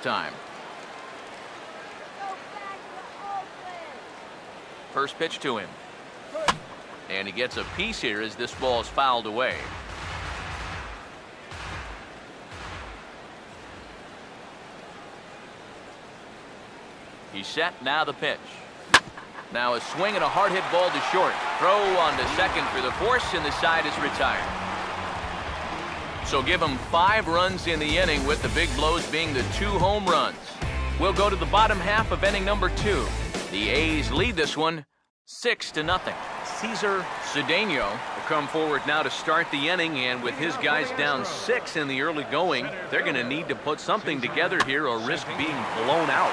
time. First pitch to him. And he gets a piece here as this ball is fouled away. He's set. Now the pitch. Now a swing and a hard hit ball to short. Throw on to second for the force, and the side is retired. So give him 5 runs in the inning, with the big blows being the 2 home runs. We'll go to the bottom half of inning number 2. The A's lead this one 6-0. Cesar Cedeno will come forward now to start the inning, and with his guys down 6 in the early going, they're going to need to put something together here or risk being blown out.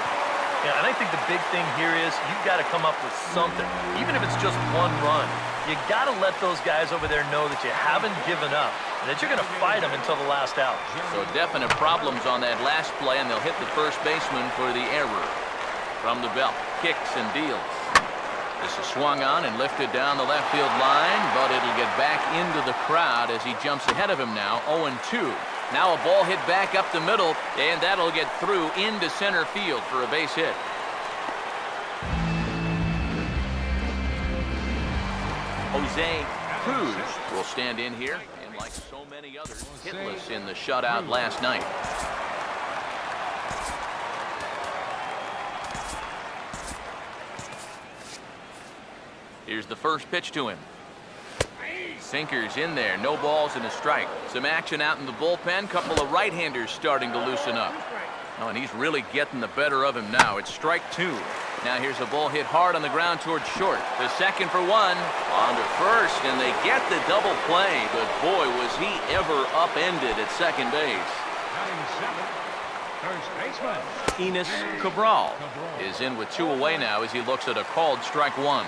Yeah, and I think the big thing here is you've got to come up with something, even if it's just 1 run. You got to let those guys over there know that you haven't given up and that you're going to fight them until the last out. So definite problems on that last play, and they'll hit the first baseman for the error. From the belt, kicks and deals. This is swung on and lifted down the left field line, but it'll get back into the crowd as he jumps ahead of him now, 0-2. Now a ball hit back up the middle, and that'll get through into center field for a base hit. Jose Cruz will stand in here, and like so many others, hitless in the shutout last night. Here's the first pitch to him. Sinkers in there, no balls and a strike. Some action out in the bullpen, couple of right-handers starting to loosen up. Oh, and he's really getting the better of him now. It's strike 2. Now here's a ball hit hard on the ground towards short. The second for 1, on to first, and they get the double play. But boy, was he ever upended at second base. First baseman Enos Cabral is in with 2 away now as he looks at a called strike 1.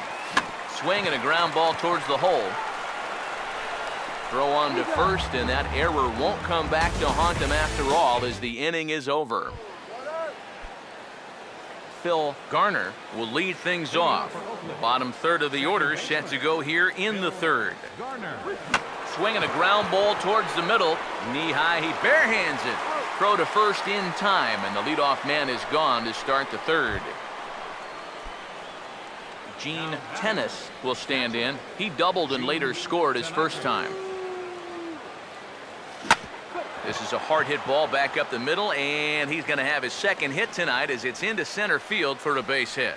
Swing and a ground ball towards the hole. Throw on to first, and that error won't come back to haunt him after all as the inning is over. Phil Garner will lead things off. The bottom third of the order set to go here in the 3rd. Swinging a ground ball towards the middle. Knee high, he barehands it. Throw to first in time, and the leadoff man is gone to start the 3rd. Gene Tennis will stand in. He doubled and later scored his first time. This is a hard hit ball back up the middle, and he's going to have his second hit tonight as it's into center field for a base hit.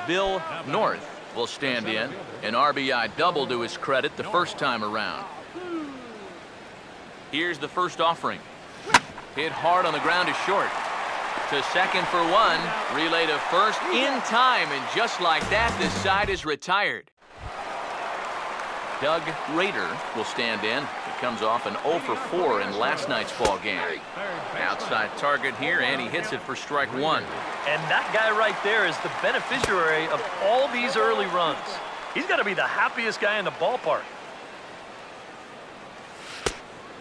Bill North will stand in. An RBI double to his credit the first time around. Here's the first offering. Hit hard on the ground to short. To second for 1. Relay to first in time, and just like that, this side is retired. Doug Rader will stand in. He comes off an 0 for 4 in last night's ball game. Outside target here, and he hits it for strike 1. And that guy right there is the beneficiary of all these early runs. He's got to be the happiest guy in the ballpark.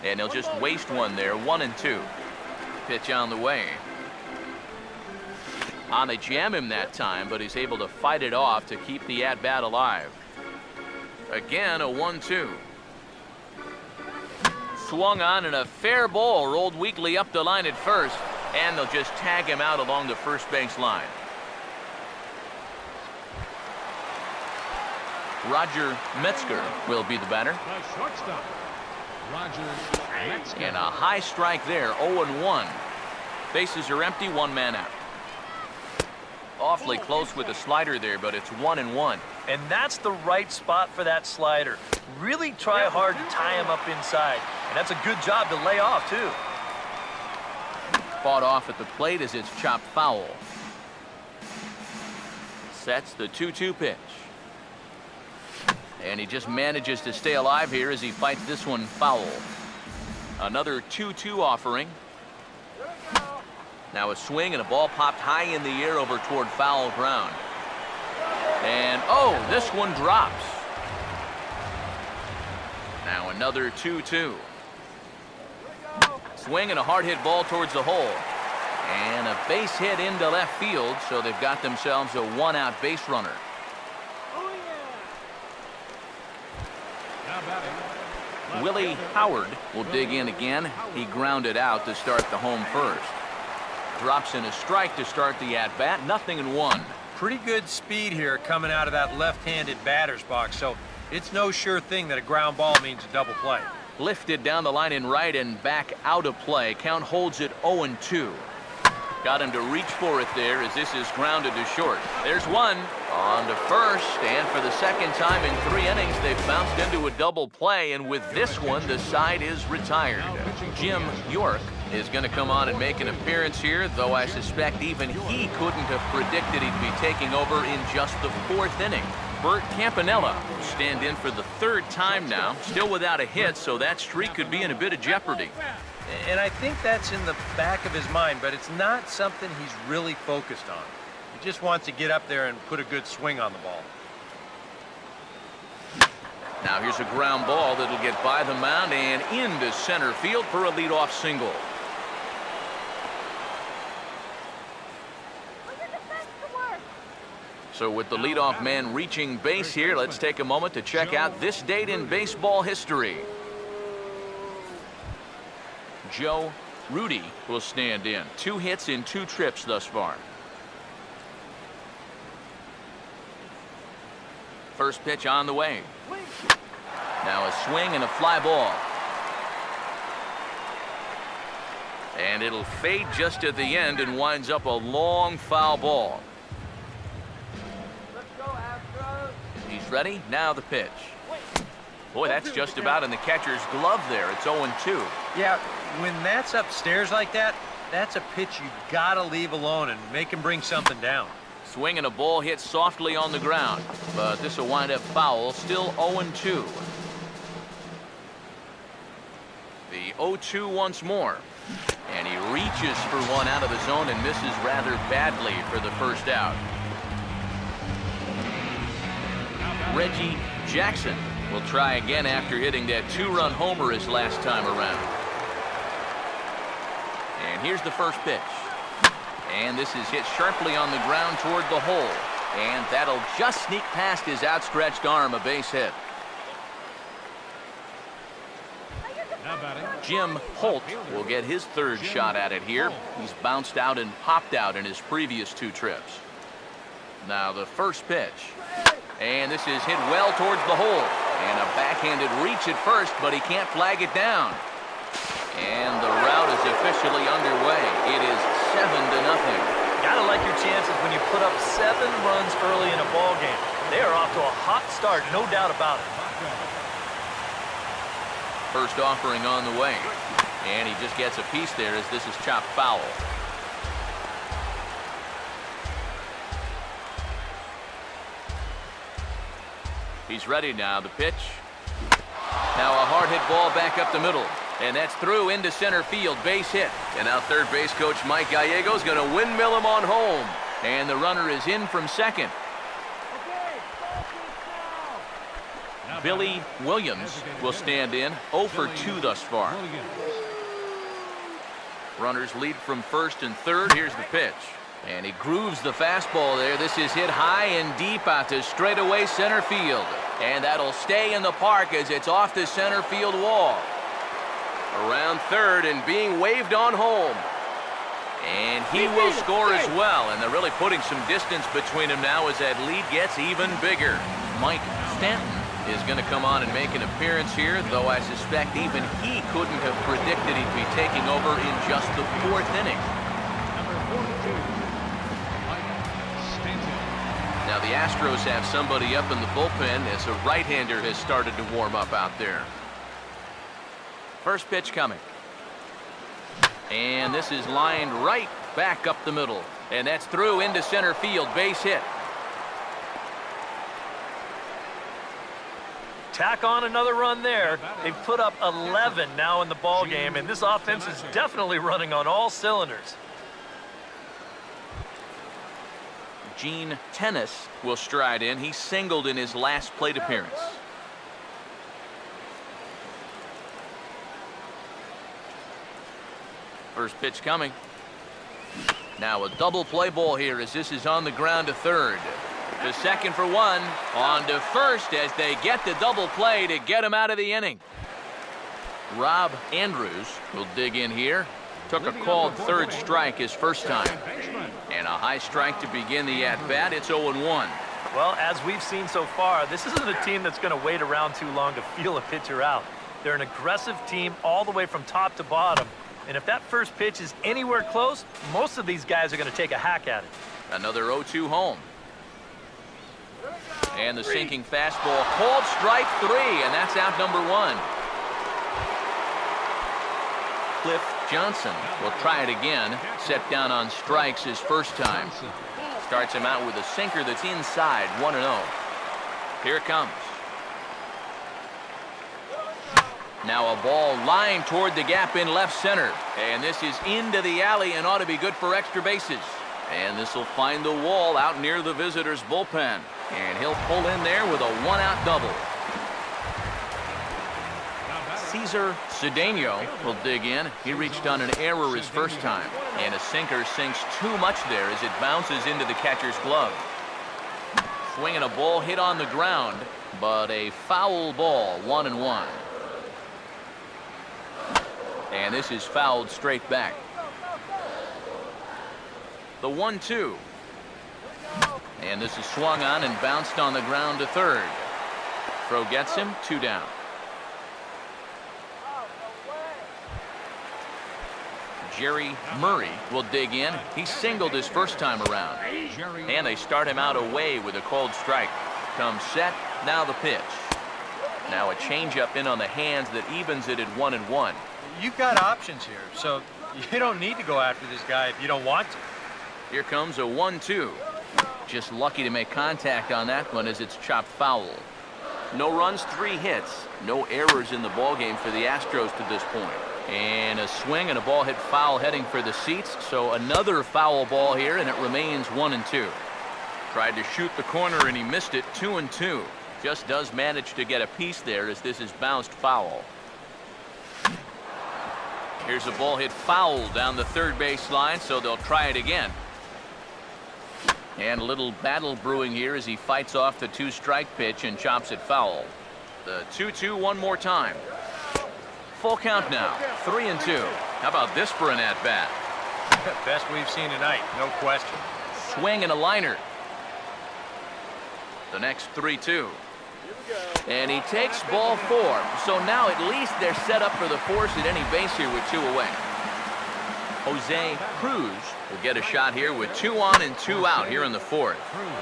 And he'll just waste one there, 1-2. Pitch on the way. They jam him that time, but he's able to fight it off to keep the at-bat alive. Again, a 1-2. Swung on, and a fair ball rolled weakly up the line at first, and they'll just tag him out along the first base line. Roger Metzger will be the batter. The shortstop, Roger Metzger. And a high strike there, 0-1. Bases are empty, 1 man out. Awfully close with the slider there, but it's 1-1. And that's the right spot for that slider. Really try hard to tie him up inside. And that's a good job to lay off, too. Fought off at the plate as it's chopped foul. Sets the 2-2 pitch. And he just manages to stay alive here as he fights this one foul. Another 2-2 offering. Now a swing, and a ball popped high in the air over toward foul ground. And, oh, this one drops. Now another 2-2. Swing and a hard hit ball towards the hole. And a base hit into left field, so they've got themselves a 1-out base runner. Now batting, Willie Howard will dig in again. He grounded out to start the home first. Drops in a strike to start the at-bat. 0-1. Pretty good speed here coming out of that left-handed batter's box, so it's no sure thing that a ground ball means a double play. Lifted down the line in right and back out of play. Count holds it 0-2. Got him to reach for it there as this is grounded to short. There's one on to first, and for the second time in 3 innings, they've bounced into a double play, and with this one, the side is retired. Jim York is going to come on and make an appearance here, though I suspect even he couldn't have predicted he'd be taking over in just the 4th inning. Bert Campanella will stand in for the 3rd time now, still without a hit, so that streak could be in a bit of jeopardy. And I think that's in the back of his mind, but it's not something he's really focused on. He just wants to get up there and put a good swing on the ball. Now here's a ground ball that'll get by the mound and into center field for a leadoff single. So with the leadoff man reaching base here, let's take a moment to check out this date in baseball history. Joe Rudy will stand in. 2 hits in 2 trips thus far. First pitch on the way. Now a swing and a fly ball. And it'll fade just at the end and winds up a long foul ball. Let's go, Astros. He's ready. Now the pitch. Boy, that's just about in the catcher's glove there. It's 0-2. Yeah, when that's upstairs like that, that's a pitch you gotta leave alone and make him bring something down. Swing and a ball hit softly on the ground, but this will wind up foul. Still 0-2. The 0-2 once more. And he reaches for one out of the zone and misses rather badly for the first out. Reggie Jackson will try again after hitting that 2-run homer his last time around. And here's the first pitch. And this is hit sharply on the ground toward the hole. And that'll just sneak past his outstretched arm, a base hit. Now batting. Jim Holt will get his 3rd shot at it here. He's bounced out and popped out in his previous 2 trips. Now the first pitch. And this is hit well towards the hole. And a backhanded reach at first, but he can't flag it down. And the route is officially underway. It is 7-0. Gotta like your chances when you put up 7 runs early in a ball game. They are off to a hot start, no doubt about it. First offering on the way. And he just gets a piece there as this is chopped foul. He's ready now. The pitch. Now a hard hit ball back up the middle. And that's through into center field. Base hit. And now third base coach Mike Gallego's going to windmill him on home. And the runner is in from second. Billy Williams will stand in. 0 for 2 thus far. Runners lead from first and third. Here's the pitch. And he grooves the fastball there. This is hit high and deep out to straightaway center field. And that'll stay in the park as it's off the center field wall. Around third and being waved on home. And he will score as well. And they're really putting some distance between them now as that lead gets even bigger. Mike Stanton is going to come on and make an appearance here, though I suspect even he couldn't have predicted he'd be taking over in just the 4th inning. Number 42, Mike Stanton. Now the Astros have somebody up in the bullpen as a right-hander has started to warm up out there. First pitch coming. And this is lined right back up the middle. And that's through into center field. Base hit. Tack on another run there. They've put up 11 now in the ball game, and this offense is definitely running on all cylinders. Gene Tennis will stride in. He singled in his last plate appearance. First pitch coming. Now a double play ball here as this is on the ground to third. To second for one. On to first as they get the double play to get him out of the inning. Rob Andrews will dig in here. Took a called third strike his first time. And a high strike to begin the at-bat. It's 0-1. Well, as we've seen so far, this isn't a team that's going to wait around too long to feel a pitcher out. They're an aggressive team all the way from top to bottom. And if that first pitch is anywhere close, most of these guys are going to take a hack at it. Another 0-2 home. And the sinking fastball. Called strike 3, and that's out number 1. Cliff Johnson will try it again. Set down on strikes his first time. Starts him out with a sinker that's inside, 1-0. Here it comes. Now a ball lined toward the gap in left center. And this is into the alley and ought to be good for extra bases. And this will find the wall out near the visitors' bullpen. And he'll pull in there with a one-out double. Cesar Cedeno will dig in. He reached on an error his first time. And a sinker sinks too much there as it bounces into the catcher's glove. Swinging a ball hit on the ground, but a foul ball, 1-1. And this is fouled straight back. The 1-2. And this is swung on and bounced on the ground to third. Throw gets him, 2 down. Jerry Murray will dig in. He singled his first time around. And they start him out away with a called strike. Comes set, now the pitch. Now a changeup in on the hands that evens it at 1-1. You've got options here, so you don't need to go after this guy if you don't want to. Here comes a 1-2. Just lucky to make contact on that one as it's chopped foul. No runs, 3 hits. No errors in the ballgame for the Astros to this point. And a swing and a ball hit foul heading for the seats. So another foul ball here, and it remains 1-2. Tried to shoot the corner and he missed it, 2-2. Just does manage to get a piece there as this is bounced foul. Here's a ball hit foul down the third base line, so they'll try it again. And a little battle brewing here as he fights off the 2-strike pitch and chops it foul. The 2-2 one more time. Full count now, 3-2. How about this for an at-bat? Best we've seen tonight, no question. Swing and a liner. The next 3-2. And he takes ball 4. So now at least they're set up for the force at any base here with 2 away. Jose Cruz will get a shot here with 2 on and 2 out here in the 4th.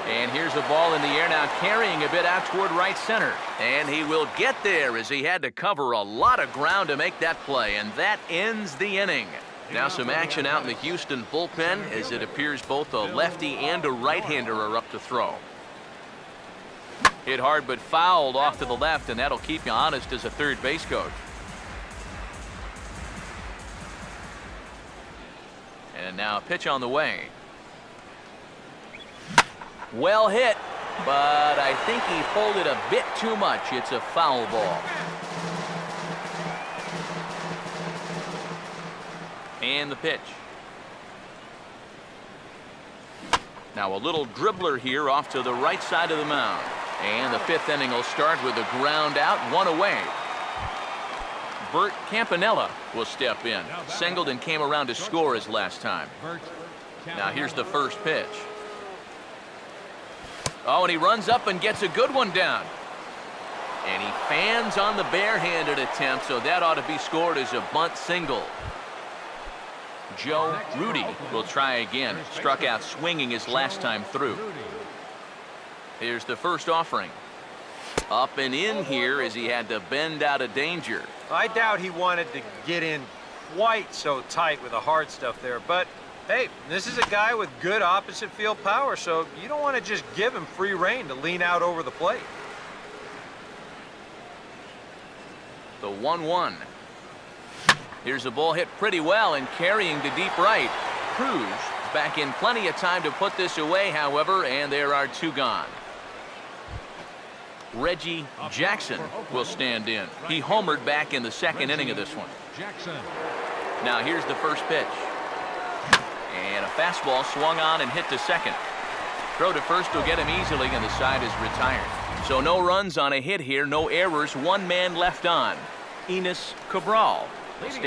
And here's a ball in the air now, carrying a bit out toward right center. And he will get there as he had to cover a lot of ground to make that play. And that ends the inning. Now some action out in the Houston bullpen as it appears both a lefty and a right-hander are up to throw. Hit hard but fouled off to the left, and that'll keep you honest as a third base coach. And now a pitch on the way. Well hit, but I think he pulled it a bit too much. It's a foul ball. And the pitch. Now a little dribbler here off to the right side of the mound. And the 5th inning will start with a ground out, 1 away. Bert Campanella will step in. Singled and came around to score his last time. Now here's the first pitch. Oh, and he runs up and gets a good one down. And he fans on the barehanded attempt, so that ought to be scored as a bunt single. Joe Rudy will try again. Struck out swinging his last time through. Here's the first offering. Up and in here as he had to bend out of danger. I doubt he wanted to get in quite so tight with the hard stuff there, but hey, this is a guy with good opposite field power, so you don't want to just give him free rein to lean out over the plate. The 1-1. Here's a ball hit pretty well and carrying to deep right. Cruz back in plenty of time to put this away, however, and there are 2 gone. Reggie Jackson will stand in. He homered back in the 2nd inning of this one. Now here's the first pitch. And a fastball swung on and hit to second. Throw to first will get him easily, and the side is retired. So no runs on a hit here, no errors, 1 man left on. Enos Cabral. Stand